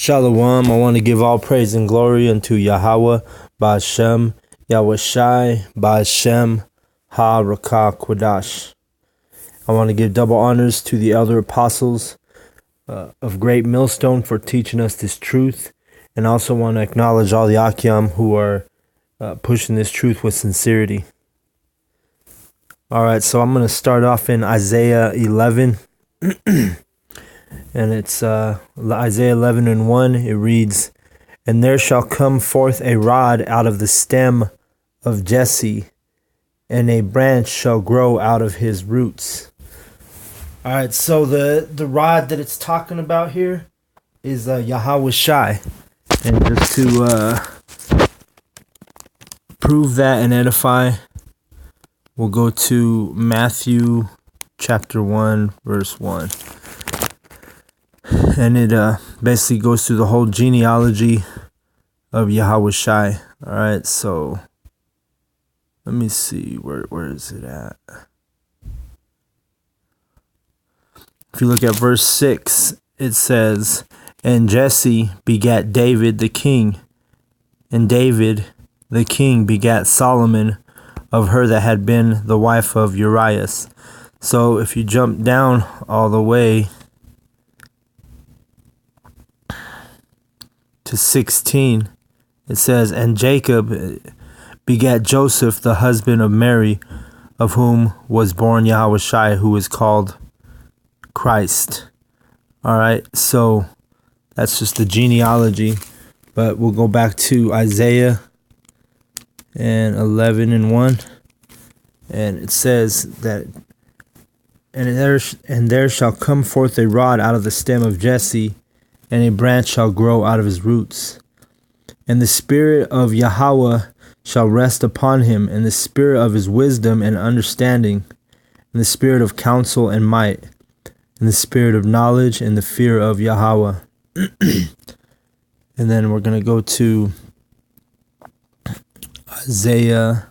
Shalom. I want to give all praise and glory unto Yahweh, Ba'ashem, Yahawashi, Ba'ashem, Ha-Rakah, Quadash. I want to give double honors to the elder apostles of Great Millstone for teaching us this truth. And I also want to acknowledge all the Akyam who are pushing this truth with sincerity. All right, so I'm going to start off in Isaiah 11. And it's Isaiah 11:1. It reads, "And there shall come forth a rod out of the stem of Jesse, and a branch shall grow out of his roots." All right, so the rod that it's talking about here is Yahawashi. And just to prove that and edify, we'll go to Matthew chapter 1, verse 1. And it basically goes through the whole genealogy of Yahawashi. All right, so let me see, where is it at? If you look at verse 6, it says, "And Jesse begat David the king, and David the king begat Solomon of her that had been the wife of Urias." So if you jump down all the way to 16, it says, "And Jacob begat Joseph the husband of Mary, of whom was born Yahawashi, who is called Christ." All right, so that's just the genealogy. But we'll go back to Isaiah and 11:1, and it says that, and there shall come forth a rod out of the stem of Jesse, and a branch shall grow out of his roots. And the spirit of Yahweh shall rest upon him, and the spirit of his wisdom and understanding, and the spirit of counsel and might, and the spirit of knowledge and the fear of Yahweh. And then we're going to go to Isaiah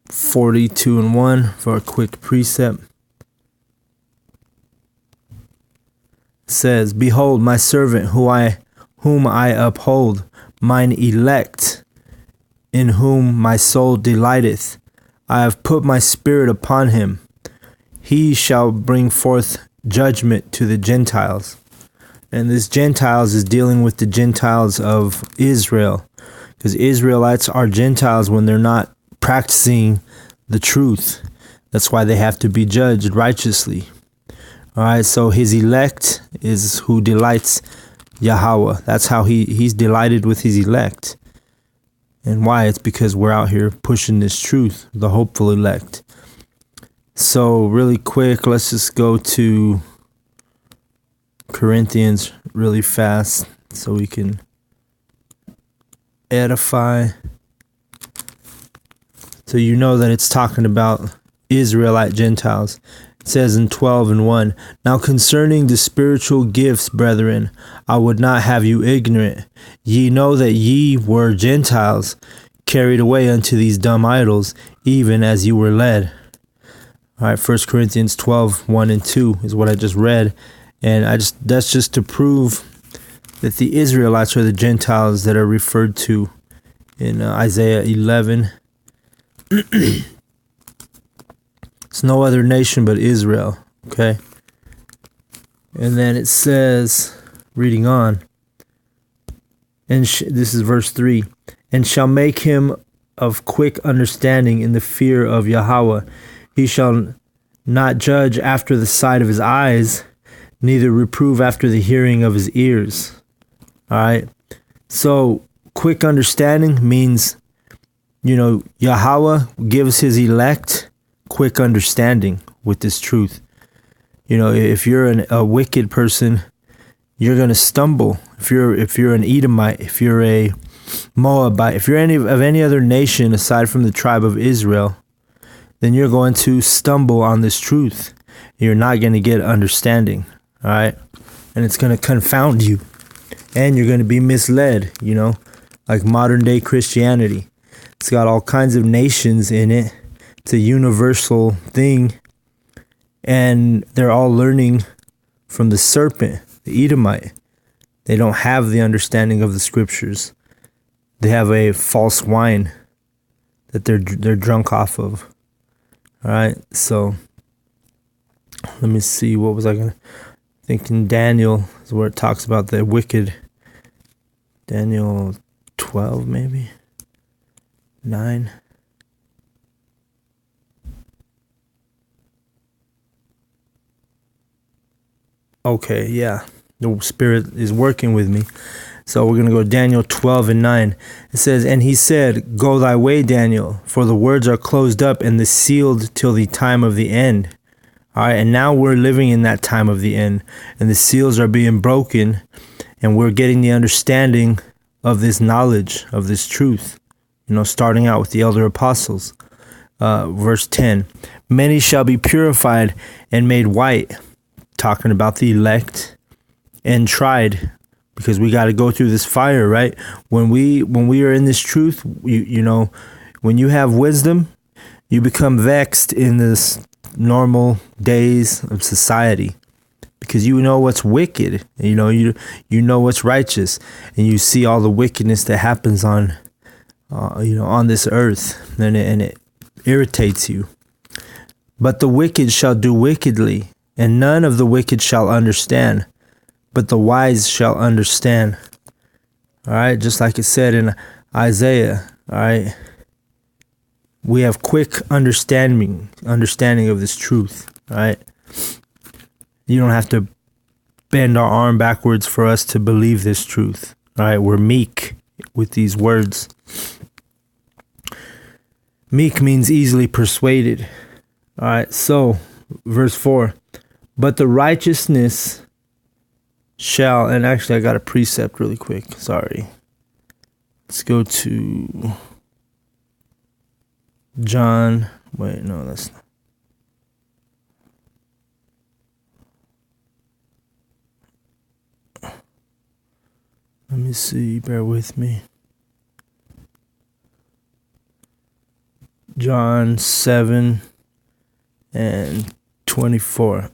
42:1 for a quick precept. It says, "Behold, my servant whom I uphold, mine elect, in whom my soul delighteth. I have put my spirit upon him. He shall bring forth judgment to the Gentiles." And this Gentiles is dealing with the Gentiles of Israel, because Israelites are Gentiles when they're not practicing the truth. That's why they have to be judged righteously. All right, so his elect is who delights Yahweh. That's how he's delighted with his elect. And why? It's because we're out here pushing this truth, the hopeful elect. So really quick, let's just go to Corinthians really fast so we can edify. So you know that it's talking about Israelite Gentiles. It says in 12:1, "Now concerning the spiritual gifts, brethren, I would not have you ignorant. Ye know that ye were Gentiles, carried away unto these dumb idols, even as you were led." All right, 1 Corinthians 12:1 and 2 is what I just read. And that's just to prove that the Israelites are the Gentiles that are referred to in Isaiah 11. It's no other nation but Israel, okay? And then it says, reading on, and this is verse 3, "And shall make him of quick understanding in the fear of Yahweh. He shall not judge after the sight of his eyes, neither reprove after the hearing of his ears." All right. So quick understanding means, Yahweh gives his elect quick understanding with this truth. If you're a wicked person, you're going to stumble. If you're an Edomite, if you're a Moabite, if you're of any other nation aside from the tribe of Israel, then you're going to stumble on this truth. You're not going to get understanding. All right. And it's going to confound you. And you're going to be misled, like modern day Christianity. It's got all kinds of nations in it. It's a universal thing. And they're all learning from the serpent, the Edomite. They don't have the understanding of the scriptures. They have a false wine that they're drunk off of. All right, so let me see. What was I gonna think? In Daniel is where it talks about the wicked. Daniel 12, maybe 9. Okay, yeah. The Spirit is working with me. So we're going to go Daniel 12 and 9. It says, "And he said, Go thy way, Daniel, for the words are closed up and the sealed till the time of the end." All right, and now we're living in that time of the end, and the seals are being broken, and we're getting the understanding of this knowledge, of this truth, starting out with the elder apostles. Verse 10, "Many shall be purified and made white," talking about the elect, "and tried," because we got to go through this fire, right? When we are in this truth, when you have wisdom, you become vexed in this normal days of society, because you know what's wicked, you know what's righteous, and you see all the wickedness that happens on this earth, and it irritates you. "But the wicked shall do wickedly, and none of the wicked shall understand, but the wise shall understand." All right, just like it said in Isaiah. All right, we have quick understanding of this truth. All right, you don't have to bend our arm backwards for us to believe this truth. All right, we're meek with these words. Meek means easily persuaded. All right, so verse 4, "But the righteousness shall," and actually I got a precept really quick. Sorry. Let's go to John. Wait, no, that's not. Let me see. Bear with me. John 7 and 24.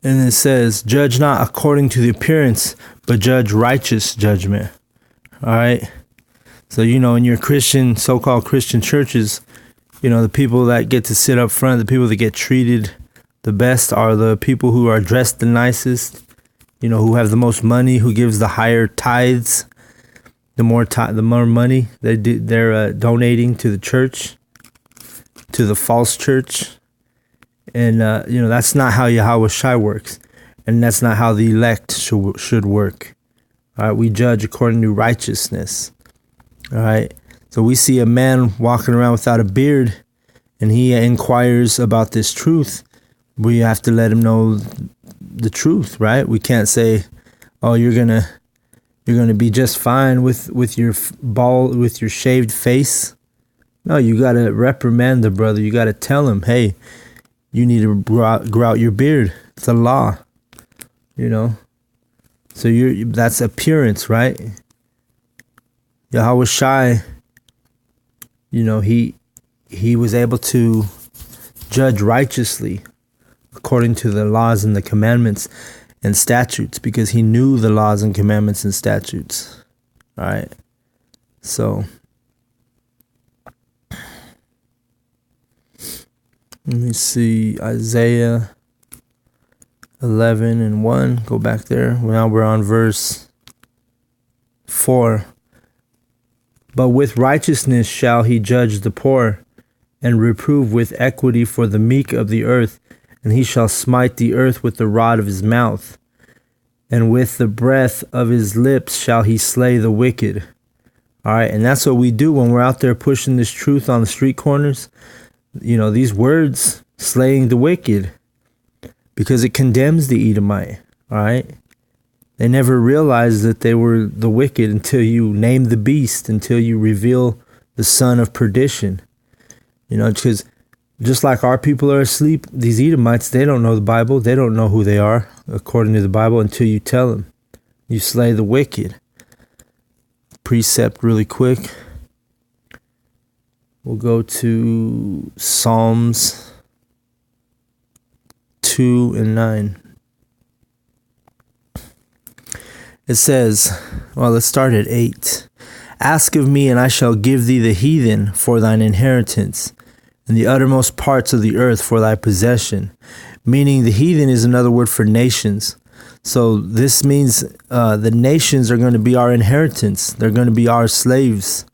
And it says, "Judge not according to the appearance, but judge righteous judgment." All right. So, in your Christian, so-called Christian churches, the people that get to sit up front, the people that get treated the best are the people who are dressed the nicest, who have the most money, who gives the higher tithes. The more money they're donating to the church, to the false church. And, that's not how Yahawashi works. And that's not how the elect should work. All right, we judge according to righteousness. All right, so we see a man walking around without a beard, and he inquires about this truth. We have to let him know the truth, right? We can't say, "Oh, you're gonna be just fine with your shaved face." No, you gotta reprimand the brother. You gotta tell him, "Hey, you need to grow out your beard. It's a law." So that's appearance, right? Yahawashi, he was able to judge righteously according to the laws and the commandments and statutes, because he knew the laws and commandments and statutes. All right. So let me see, Isaiah 11 and 1. Go back there. Now we're on verse 4. "But with righteousness shall he judge the poor, and reprove with equity for the meek of the earth. And he shall smite the earth with the rod of his mouth, and with the breath of his lips shall he slay the wicked." All right, and that's what we do when we're out there pushing this truth on the street corners. These words, slaying the wicked, because it condemns the Edomite. All right, they never realized that they were the wicked until you name the beast, until you reveal the son of perdition. Because just like our people are asleep, these Edomites, they don't know the Bible. They don't know who they are according to the Bible until you tell them. You slay the wicked. Precept really quick. We'll go to Psalms 2 and 9. It says, well, let's start at 8. Ask of me, and I shall give thee the heathen for thine inheritance, and the uttermost parts of the earth for thy possession. Meaning the heathen is another word for nations. So this means the nations are going to be our inheritance. They're going to be our slaves.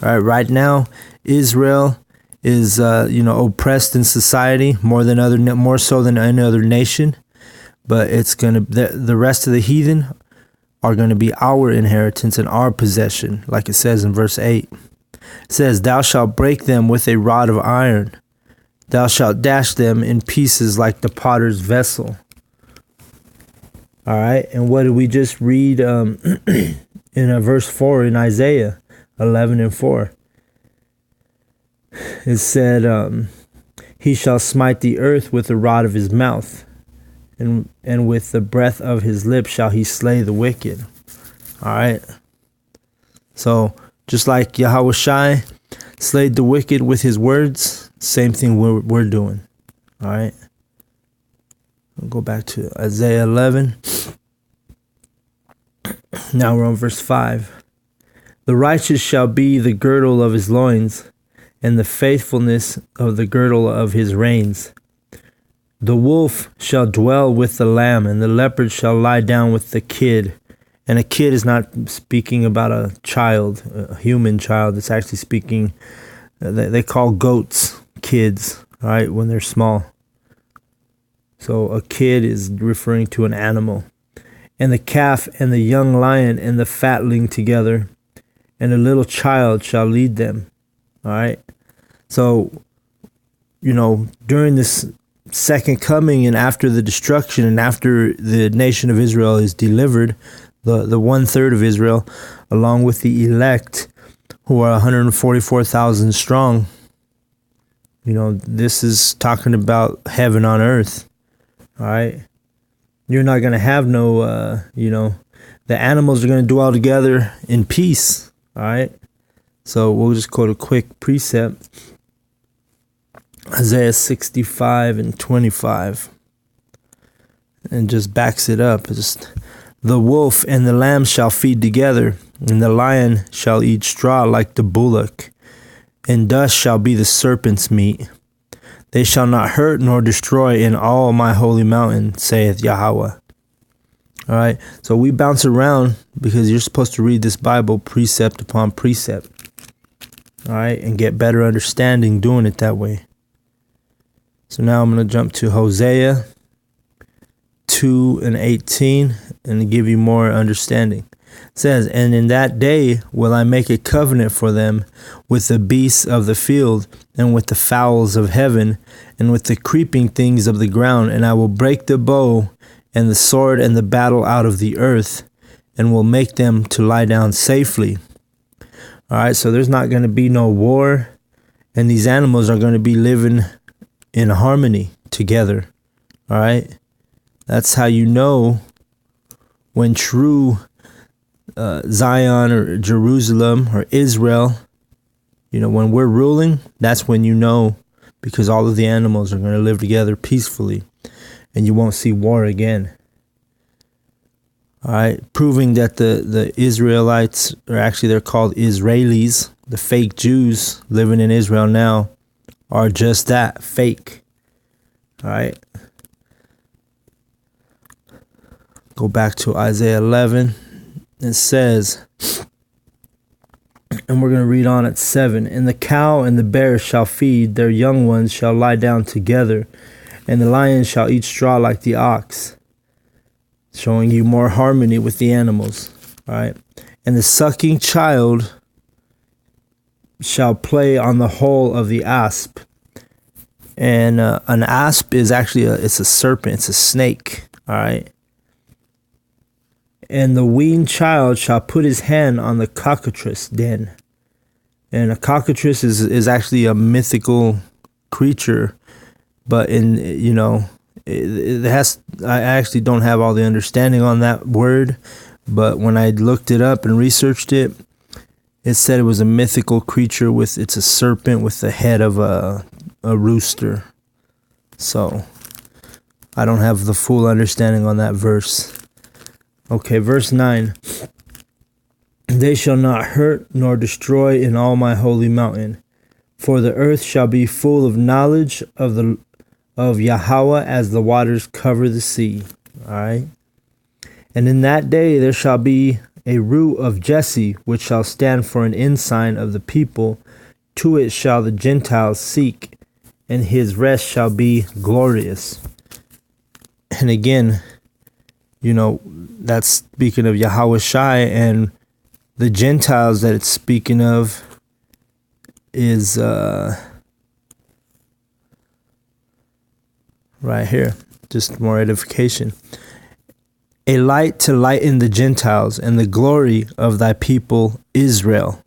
All right. Right now, Israel is oppressed in society more so than any other nation. But it's going to the rest of the heathen are going to be our inheritance and our possession, like it says in verse 8. It says, "Thou shalt break them with a rod of iron. Thou shalt dash them in pieces like the potter's vessel." All right. And what did we just read in verse 4 in Isaiah 11:4? It said, "He shall smite the earth with the rod of his mouth, and with the breath of his lips shall he slay the wicked." All right. So just like Yahawashi slayed the wicked with his words, same thing we're doing. All right. We'll go back to Isaiah 11. Now we're on verse 5. "The righteous shall be the girdle of his loins, and the faithfulness of the girdle of his reins. The wolf shall dwell with the lamb, and the leopard shall lie down with the kid." And a kid is not speaking about a child, a human child. It's actually speaking, they call goats kids, all right, when they're small. So a kid is referring to an animal. "And the calf and the young lion and the fatling together, and a little child shall lead them." All right. So, during this second coming and after the destruction and after the nation of Israel is delivered, the 1/3 of Israel, along with the elect, who are 144,000 strong, this is talking about heaven on earth. All right. You're not going to have the animals are going to dwell together in peace. All right. So we'll just quote a quick precept. Isaiah 65:25. And just backs it up. "The wolf and the lamb shall feed together, and the lion shall eat straw like the bullock, and dust shall be the serpent's meat. They shall not hurt nor destroy in all my holy mountain, saith Yahweh." All right. So we bounce around because you're supposed to read this Bible precept upon precept. All right. And get better understanding doing it that way. So now I'm going to jump to Hosea 2:18 and give you more understanding. It says, "And in that day will I make a covenant for them with the beasts of the field, and with the fowls of heaven, and with the creeping things of the ground. And I will break the bow and the sword and the battle out of the earth, and will make them to lie down safely." All right, so there's not going to be no war, and these animals are going to be living in harmony together. All right, that's how you know when true Zion or Jerusalem or Israel, when we're ruling, that's when because all of the animals are going to live together peacefully, and you won't see war again. All right, proving that the Israelites, or actually they're called Israelis, the fake Jews living in Israel now, are just that, fake. All right. Go back to Isaiah 11. It says, and we're going to read on at 7. "And the cow and the bear shall feed, their young ones shall lie down together, and the lion shall eat straw like the ox." Showing you more harmony with the animals. All right. "And the sucking child shall play on the hole of the asp." And an asp is actually it's a serpent. It's a snake. All right. "And the weaned child shall put his hand on the cockatrice den." And a cockatrice is actually a mythical creature, but it has. I actually don't have all the understanding on that word, but when I looked it up and researched it, it said it was a mythical creature it's a serpent with the head of a rooster. So I don't have the full understanding on that verse. Okay, verse 9. They shall not hurt nor destroy in all my holy mountain, for the earth shall be full of knowledge of Yahweh as the waters cover the sea. All right. And in that day there shall be a root of Jesse, which shall stand for an ensign of the people. To it shall the Gentiles seek, and his rest shall be glorious. And again, that's speaking of Yahawashi, and the Gentiles that it's speaking of is right here. Just more edification. A light to lighten the Gentiles and the glory of thy people Israel.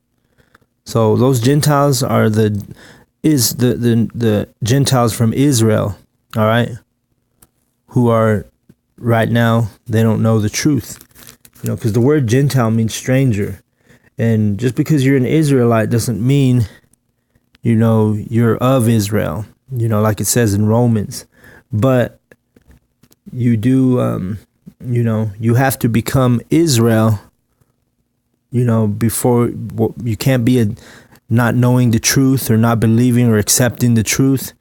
So those Gentiles are the Gentiles from Israel, all right, who are right now, they don't know the truth, because the word Gentile means stranger. And just because you're an Israelite doesn't mean, you're of Israel, like it says in Romans. But you do, you have to become Israel, before you can't be not knowing the truth or not believing or accepting the truth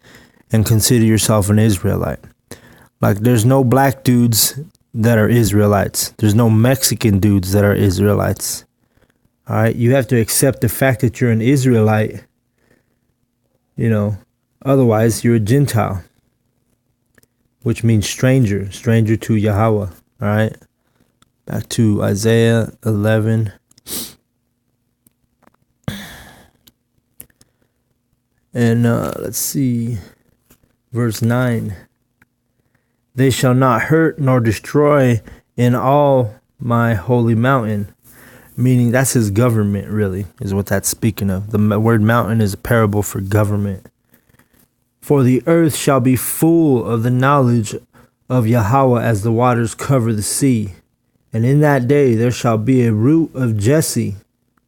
and consider yourself an Israelite. Like, there's no black dudes that are Israelites. There's no Mexican dudes that are Israelites. All right. You have to accept the fact that you're an Israelite. Otherwise you're a Gentile, which means stranger to Yahweh. All right. Back to Isaiah 11. And let's see, verse 9. They shall not hurt nor destroy in all my holy mountain. Meaning that's his government, really, is what that's speaking of. The word mountain is a parable for government. For the earth shall be full of the knowledge of Yahweh as the waters cover the sea. And in that day there shall be a root of Jesse,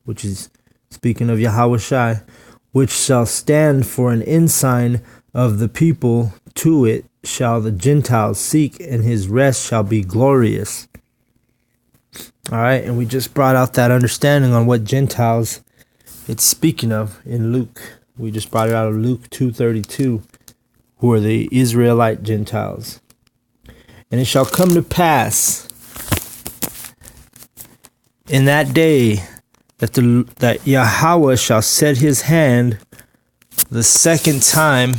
which is speaking of Yahawashi, which shall stand for an ensign of the people. To it shall the Gentiles seek, and his rest shall be glorious. All right, and we just brought out that understanding on what Gentiles it's speaking of in Luke. We just brought it out of Luke 2:32, who are the Israelite Gentiles. And it shall come to pass in that day that Yahweh shall set his hand the second time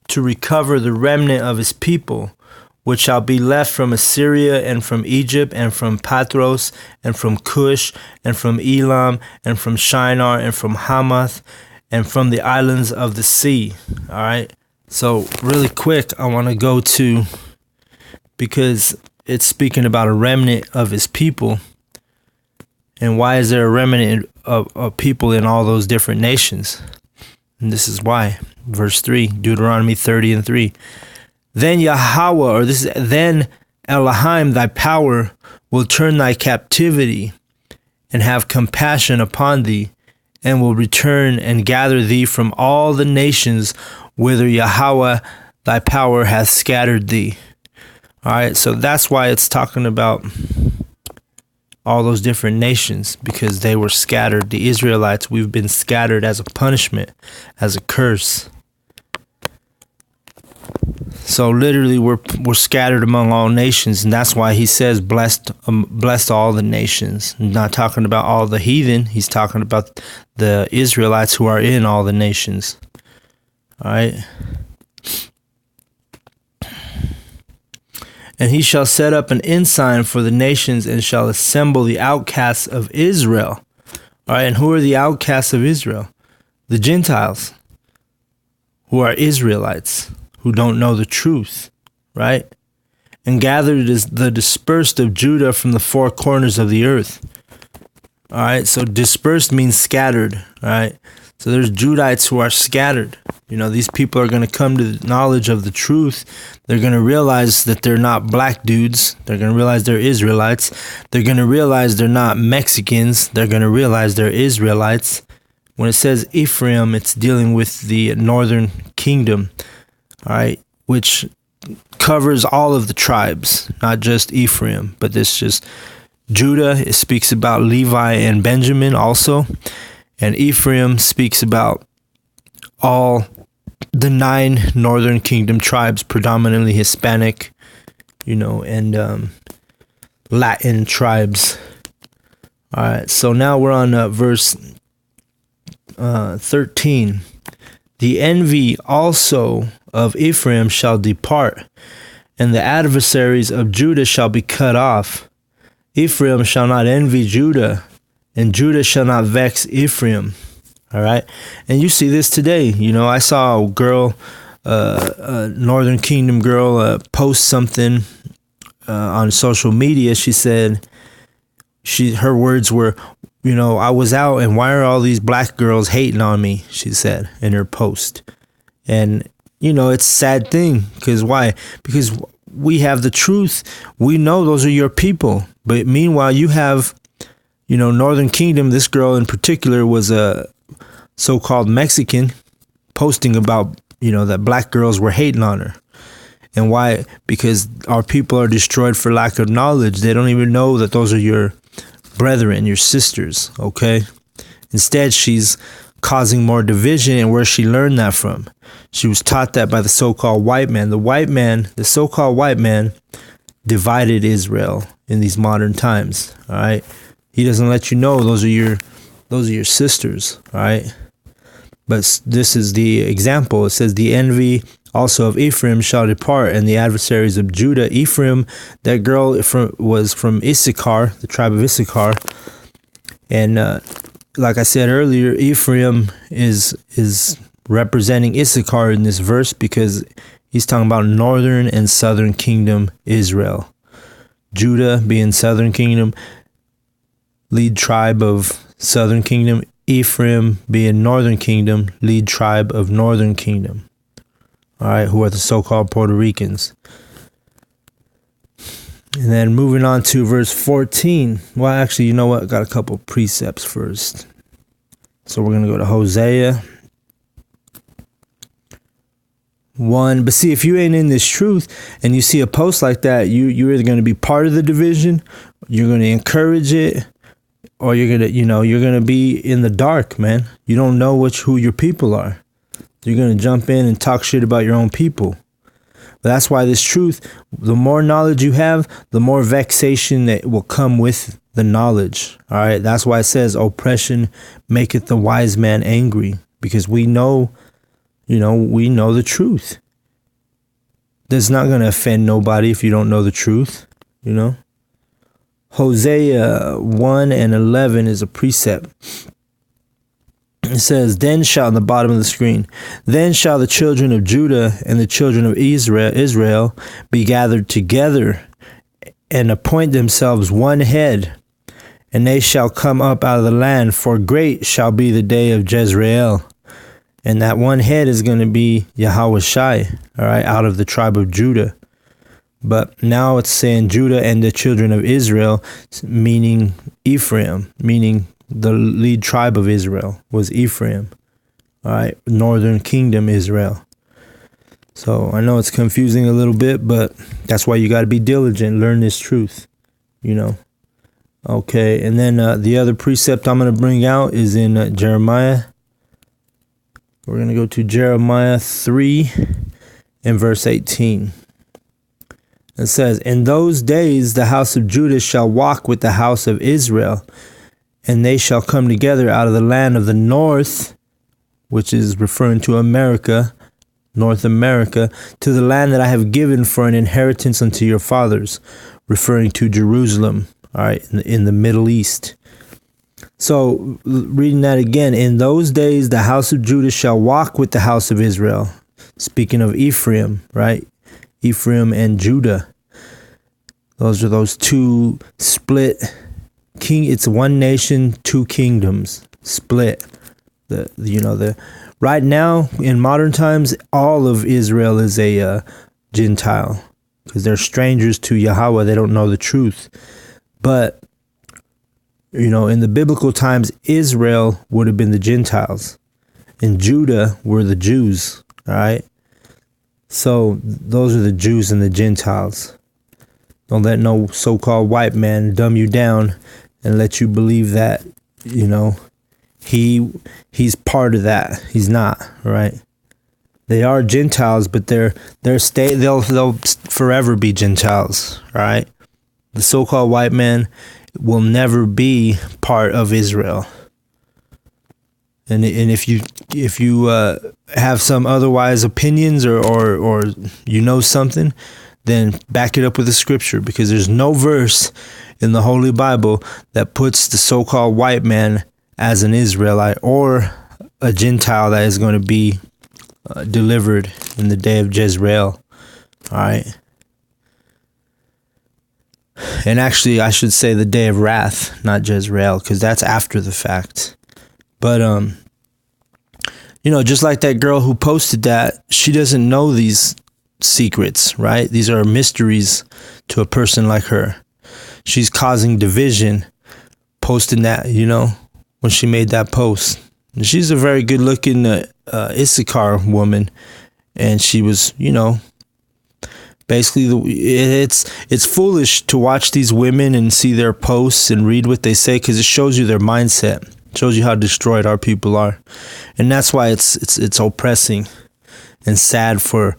to recover the remnant of his people, which shall be left from Assyria and from Egypt and from Pathros and from Cush and from Elam and from Shinar and from Hamath and from the islands of the sea. All right. So really quick, I want to go to, because it's speaking about a remnant of his people. And why is there a remnant of people in all those different nations? And this is why. Verse 3, Deuteronomy 30:3. Then Yahweh, then Elohim, thy power, will turn thy captivity and have compassion upon thee, and will return and gather thee from all the nations whither Yahweh, thy power, hath scattered thee. All right, so that's why it's talking about all those different nations, because they were scattered. The Israelites, we've been scattered as a punishment, as a curse. So literally we're scattered among all nations, and that's why he says blessed all the nations. He's not talking about all the heathen, he's talking about the Israelites who are in all the nations. All right. And he shall set up an ensign for the nations and shall assemble the outcasts of Israel. All right, and who are the outcasts of Israel? The Gentiles, who are Israelites, who don't know the truth, right? And gathered is the dispersed of Judah from the four corners of the earth. All right, so dispersed means scattered, all right? So there's Judites who are scattered. These people are going to come to the knowledge of the truth. They're going to realize that they're not black dudes. They're going to realize they're Israelites. They're going to realize they're not Mexicans. They're going to realize they're Israelites. When it says Ephraim, it's dealing with the northern kingdom, all right, which covers all of the tribes, not just Ephraim, but this just Judah. It speaks about Levi and Benjamin also, and Ephraim speaks about all the 9 northern kingdom tribes, predominantly Hispanic, and Latin tribes. All right, so now we're on verse 13. The envy also of Ephraim shall depart, and the adversaries of Judah shall be cut off. Ephraim shall not envy Judah, and Judah shall not vex Ephraim. All right, and you see this today. I saw a girl, a Northern Kingdom girl, post something on social media. She said, her words were, I was out, and why are all these black girls hating on me? She said in her post. And, it's a sad thing. Because why? Because we have the truth. We know those are your people. But meanwhile, you have, Northern Kingdom. This girl in particular was a so-called Mexican posting about, that black girls were hating on her. And why? Because our people are destroyed for lack of knowledge. They don't even know that those are your brethren, your sisters, okay? Instead, she's causing more division. And where she learned that from? She was taught that by the so-called white man. The so-called white man divided Israel in these modern times, all right? He doesn't let you know those are your sisters, all right? But this is the example. It says, the envy also of Ephraim shall depart, and the adversaries of Judah. Ephraim, that girl was from Issachar, the tribe of Issachar. And like I said earlier, Ephraim is representing Issachar in this verse because he's talking about northern and southern kingdom Israel. Judah being southern kingdom, lead tribe of southern kingdom. Ephraim being northern kingdom, lead tribe of northern kingdom. All right, who are the so-called Puerto Ricans. And then moving on to verse 14. Well, actually, you know what? I got a couple precepts first. So we're going to go to Hosea 1. But see, if you ain't in this truth and you see a post like that, you're either going to be part of the division, you're going to encourage it, or you're going to be in the dark, man. You don't know who your people are. You're going to jump in and talk shit about your own people. But that's why this truth, the more knowledge you have, the more vexation that will come with the knowledge. All right. That's why it says oppression maketh the wise man angry, because we know the truth. That's not going to offend nobody if you don't know the truth, Hosea 1 and 11 is a precept. It says, then shall, on the bottom of the screen, then shall the children of Judah and the children of Israel be gathered together and appoint themselves one head, and they shall come up out of the land, for great shall be the day of Jezreel. And that one head is going to be Yahawashi, all right, out of the tribe of Judah. But now it's saying Judah and the children of Israel, meaning Ephraim, meaning the lead tribe of Israel was Ephraim. All right, northern kingdom Israel. So I know it's confusing a little bit, but that's why you got to be diligent, learn this truth, Okay, and then the other precept I'm going to bring out is in Jeremiah. We're going to go to Jeremiah 3 and verse 18. It says, in those days the house of Judah shall walk with the house of Israel, and they shall come together out of the land of the north, which is referring to America, North America, to the land that I have given for an inheritance unto your fathers, referring to Jerusalem, all right, in the Middle East. So reading that again, in those days the house of Judah shall walk with the house of Israel. Speaking of Ephraim, right? Ephraim and Judah. Those are those two split it's one nation, two kingdoms, split. Right now in modern times, all of Israel is a Gentile, because they're strangers to Yahweh. They don't know the truth. But in the biblical times, Israel would have been the Gentiles, and Judah were the Jews. All right. So those are the Jews and the Gentiles. Don't let no so-called white man dumb you down and let you believe that, he's part of that. He's not, right? They are Gentiles, but they'll forever be Gentiles, right? The so-called white man will never be part of Israel. And if you have some otherwise opinions or something, then back it up with the scripture, because there's no verse in the Holy Bible that puts the so-called white man as an Israelite or a Gentile that is going to be delivered in the day of Jezreel. All right. And actually, I should say the day of wrath, not Jezreel, because that's after the fact. But, just like that girl who posted that, she doesn't know these secrets, right? These are mysteries to a person like her. She's causing division, posting that, when she made that post. And she's a very good looking Issachar woman. And she was, basically it's foolish to watch these women and see their posts and read what they say, because it shows you their mindset. It shows you how destroyed our people are. And that's why it's oppressing and sad for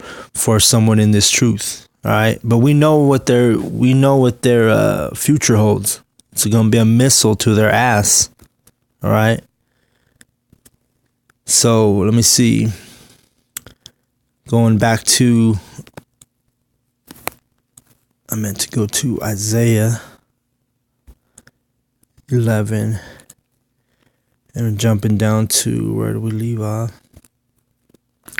someone in this truth. All right. But we know what their future holds. It's going to be a missile to their ass. All right. So let me see. Going back to, I meant to go to Isaiah 11. And jumping down to, where do we leave off?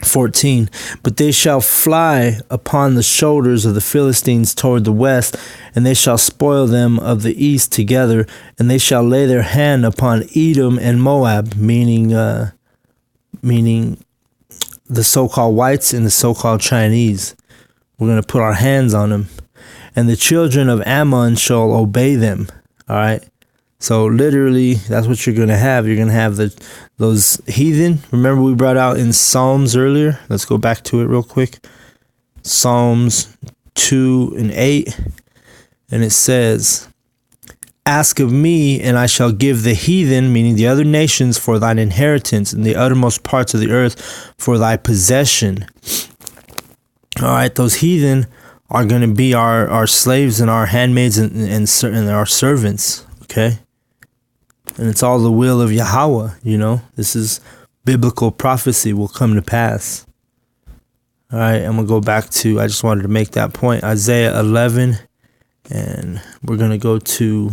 14. But they shall fly upon the shoulders of the Philistines toward the west, and they shall spoil them of the east together, and they shall lay their hand upon Edom and Moab, meaning the so-called whites and the so-called Chinese. We're going to put our hands on them. And the children of Ammon shall obey them. All right. So literally, that's what you're going to have. You're going to have those heathen. Remember we brought out in Psalms earlier? Let's go back to it real quick. Psalms 2 and 8. And it says, ask of me, and I shall give the heathen, meaning the other nations, for thine inheritance, and the uttermost parts of the earth for thy possession. All right, those heathen are going to be our slaves and our handmaids and our servants, okay? And it's all the will of Yahweh, This is biblical prophecy will come to pass. All right, I'm going to go back to, I just wanted to make that point, Isaiah 11, and we're going to go to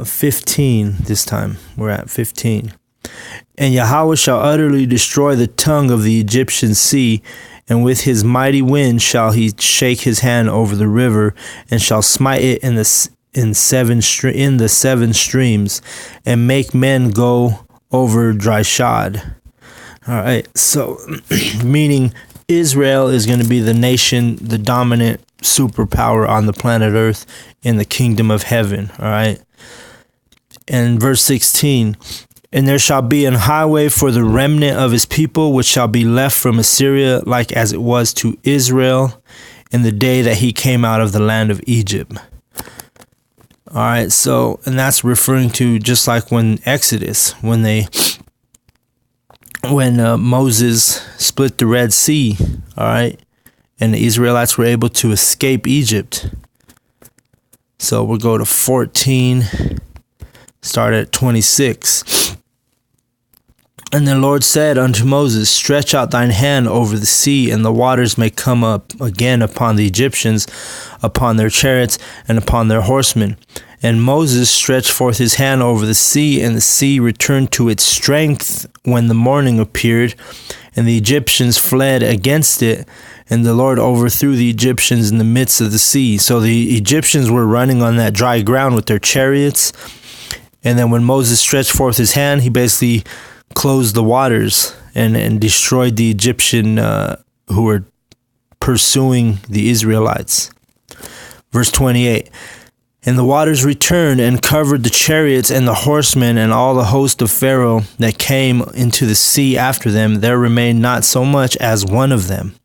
15 this time. We're at 15. And Yahweh shall utterly destroy the tongue of the Egyptian sea, and with his mighty wind shall he shake his hand over the river, and shall smite it in the seven streams, and make men go over dry shod. All right, so meaning Israel is going to be the nation, the dominant superpower on the planet Earth in the kingdom of heaven. All right, and verse 16. And there shall be an highway for the remnant of his people, which shall be left from Assyria, like as it was to Israel in the day that he came out of the land of Egypt. All right, so, and that's referring to just like when Exodus, when Moses split the Red Sea, all right, and the Israelites were able to escape Egypt. So we'll go to 14, start at 26. And the Lord said unto Moses, stretch out thine hand over the sea, and the waters may come up again upon the Egyptians, upon their chariots, and upon their horsemen. And Moses stretched forth his hand over the sea, and the sea returned to its strength when the morning appeared, and the Egyptians fled against it, and the Lord overthrew the Egyptians in the midst of the sea. So the Egyptians were running on that dry ground with their chariots, and then when Moses stretched forth his hand, he basically closed the waters and destroyed the Egyptian who were pursuing the Israelites. Verse 28. And the waters returned and covered the chariots and the horsemen and all the host of Pharaoh that came into the sea after them. There remained not so much as one of them.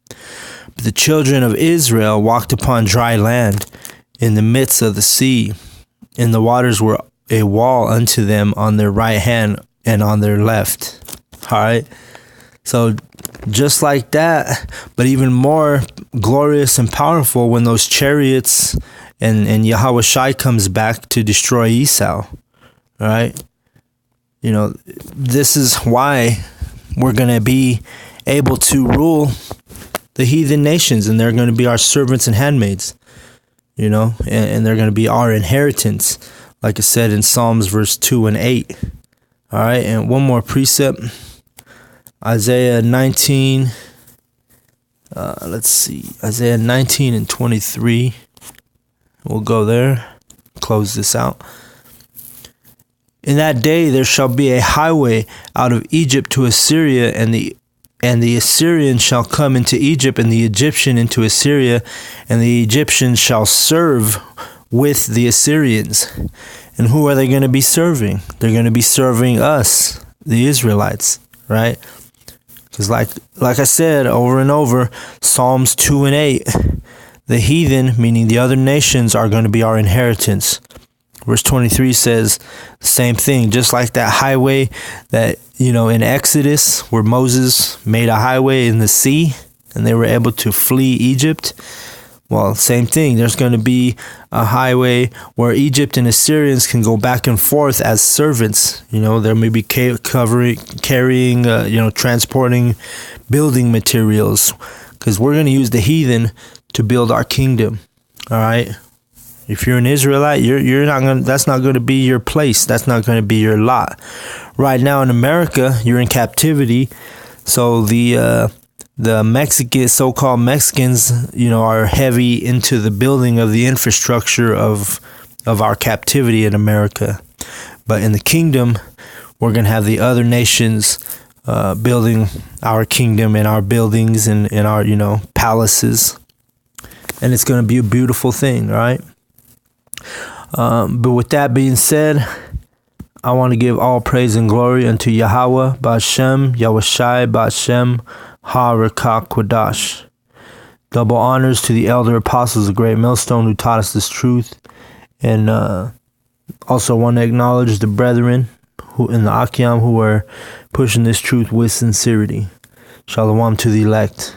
But the children of Israel walked upon dry land in the midst of the sea, and the waters were a wall unto them on their right hand and on their left. All right. So just like that, but even more glorious and powerful when those chariots and Yahawashi comes back to destroy Esau. All right. You know, this is why we're going to be able to rule the heathen nations, and they're going to be our servants and handmaids, you know, and they're going to be our inheritance, like it said in Psalms verse 2 and 8. All right. And one more precept, Isaiah 19. Isaiah 19 and 23. We'll go there, close this out. In that day there shall be a highway out of Egypt to Assyria, and the Assyrian shall come into Egypt, and the Egyptian into Assyria, and the Egyptians shall serve with the Assyrians. And who are they going to be serving? They're going to be serving us, the Israelites, right? Because like I said over and over, Psalms 2 and 8, the heathen, meaning the other nations, are going to be our inheritance. Verse 23 says the same thing, just like that highway that, you know, in Exodus, where Moses made a highway in the sea and they were able to flee Egypt. Well, same thing. There's going to be a highway where Egypt and Assyrians can go back and forth as servants. You know, there may be carrying, transporting building materials, because we're going to use the heathen to build our kingdom. All right. If you're an Israelite, you're not going. That's not going to be your place. That's not going to be your lot. Right now in America, you're in captivity. So the Mexican, so-called Mexicans, you know, are heavy into the building of the infrastructure of our captivity in America. But in the kingdom, we're going to have the other nations building our kingdom and our buildings and our, you know, palaces. And it's going to be a beautiful thing, right? But with that being said, I want to give all praise and glory unto Yahweh, Ba'Shem, Yahawashi, Ba'Shem, Ha-Rekah Kodash. Double honors to the elder apostles of Great Millstone who taught us this truth. And also want to acknowledge the brethren who in the Akyam who are pushing this truth with sincerity. Shalom to the elect.